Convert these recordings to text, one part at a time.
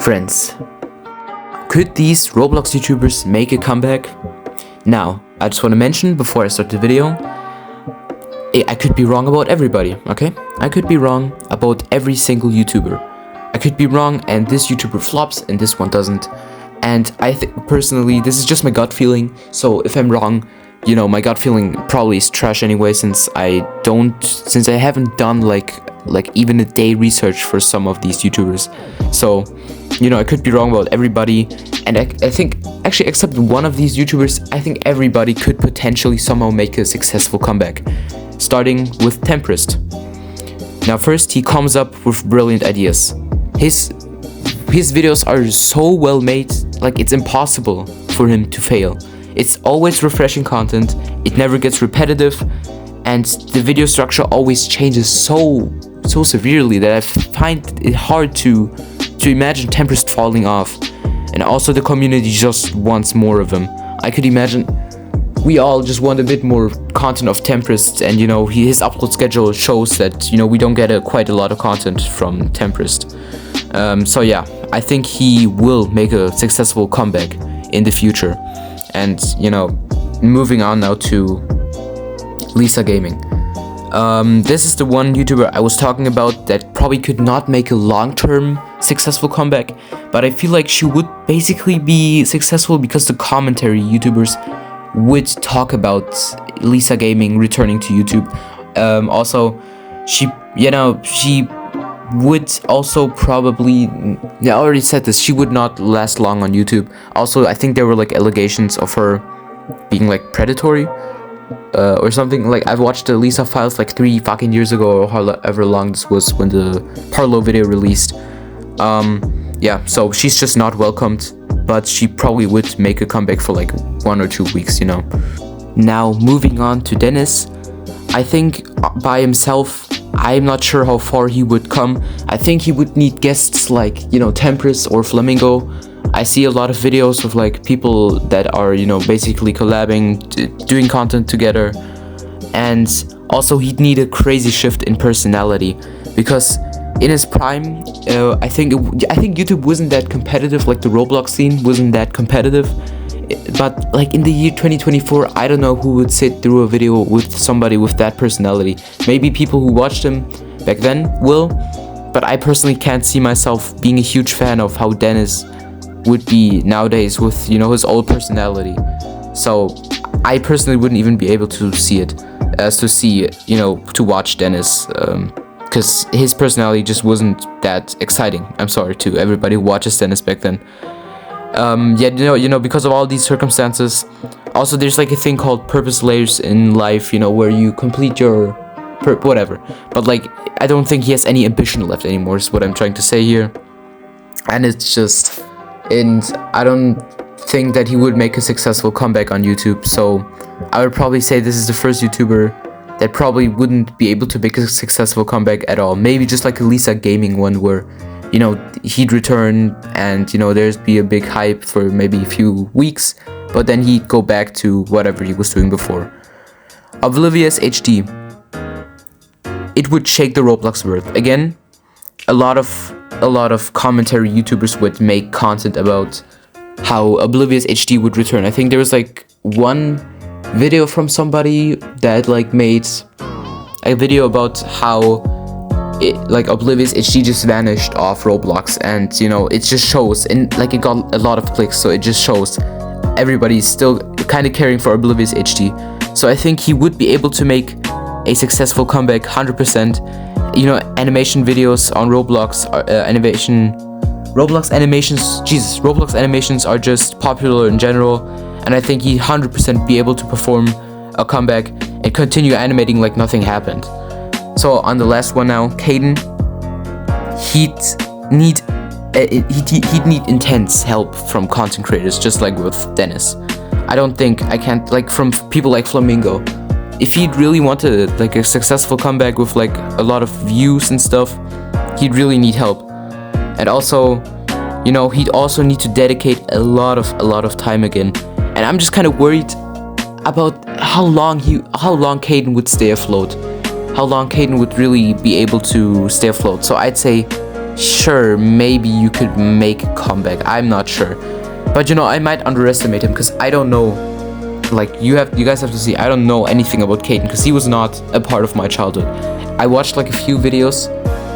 Friends, could these Roblox YouTubers make a comeback? Now, I just want to mention before I start the video, I could be wrong about everybody, okay? I could be wrong about every single YouTuber. I could be wrong and this YouTuber flops and this one doesn't. And I think personally, this is just my gut feeling. So if I'm wrong, you know, my gut feeling probably is trash anyway, since I haven't done like even a day research for some of these YouTubers. So, you know, I could be wrong about everybody. And I think, actually, except one of these YouTubers, I think everybody could potentially somehow make a successful comeback. Starting with Tempest. Now, first, he comes up with brilliant ideas. His videos are so well made, like it's impossible for him to fail. It's always refreshing content, it never gets repetitive, and the video structure always changes so severely that I find it hard to imagine Tempest falling off. And also the community just wants more of him. I could imagine we all just want a bit more content of Tempest, and you know, his upload schedule shows that, you know, we don't get quite a lot of content from Tempest. So yeah, I think he will make a successful comeback in the future. And, you know, moving on now to Lisa Gaming. This is the one YouTuber I was talking about that probably could not make a long-term successful comeback, but I feel like she would basically be successful because the commentary YouTubers would talk about Lisa Gaming returning to YouTube. Also, she would also probably, I already said this, she would not last long on YouTube. Also, I think there were like allegations of her being like predatory or something. Like, I've watched the Lisa files like 3 fucking years ago, or however long this was when the Parlo video released. Yeah, so she's just not welcomed, but she probably would make a comeback for like 1 or 2 weeks, you know. Now, moving on to Dennis. I think by himself, I'm not sure how far he would come. I think he would need guests like, you know, Tempest or Flamingo. I see a lot of videos of like people that are, you know, basically collabing, doing content together. And also he'd need a crazy shift in personality, because in his prime, I think YouTube wasn't that competitive, like the Roblox scene wasn't that competitive. But like in the year 2024, I don't know who would sit through a video with somebody with that personality. Maybe people who watched him back then will, but I personally can't see myself being a huge fan of how Dennis would be nowadays with, you know, his old personality. So I personally wouldn't even be able to see it, you know, to watch Dennis, because his personality just wasn't that exciting. I'm sorry to everybody who watches Dennis back then. Yeah, you know, because of all these circumstances. Also, there's like a thing called purpose layers in life, you know, where you complete your whatever. But like, I don't think he has any ambition left anymore, is what I'm trying to say here. And it's just, and I don't think that he would make a successful comeback on YouTube. So I would probably say this is the first YouTuber that probably wouldn't be able to make a successful comeback at all. Maybe just like a Lisa Gaming one where, you know, he'd return and, you know, there'd be a big hype for maybe a few weeks, but then he'd go back to whatever he was doing before. Oblivious HD. It would shake the Roblox world. Again, a lot of commentary YouTubers would make content about how Oblivious HD would return. I think there was like one video from somebody that like made a video about how like Oblivious HD just vanished off Roblox, and you know, it just shows, and like it got a lot of clicks, so it just shows everybody's still kind of caring for Oblivious HD. So I think he would be able to make a successful comeback 100%. You know, animation videos on Roblox, Roblox animations are just popular in general, and I think he'd 100% be able to perform a comeback and continue animating like nothing happened. So on the last one now, Caden, he'd need intense help from content creators, just like with Dennis. I can't, like from people like Flamingo. If he'd really wanted like a successful comeback with like a lot of views and stuff, he'd really need help. And also, you know, he'd also need to dedicate a lot of time again. And I'm just kind of worried about how long Caden would stay afloat. How long Caden would really be able to stay afloat. So I'd say sure, maybe you could make a comeback. I'm not sure. But you know, I might underestimate him because I don't know. Like, you guys have to see, I don't know anything about Caden because he was not a part of my childhood. I watched like a few videos,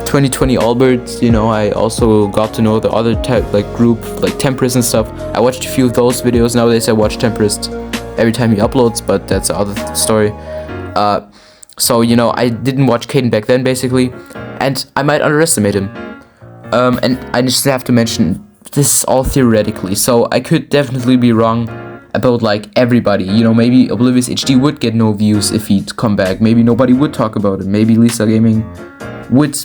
2020 Albert, you know, I also got to know the other type, like group, like Tempest and stuff. I watched a few of those videos. Nowadays I watch Tempest every time he uploads, but that's the other story. So, you know, I didn't watch Caden back then, basically, and I might underestimate him. And I just have to mention, this is all theoretically, so I could definitely be wrong about, like, everybody. You know, maybe Oblivious HD would get no views if he'd come back. Maybe nobody would talk about it. Maybe Lisa Gaming would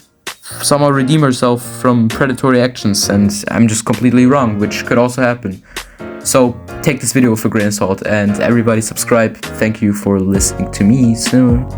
somehow redeem herself from predatory actions, and I'm just completely wrong, which could also happen. So take this video with a grain of salt, and everybody subscribe. Thank you for listening to me soon.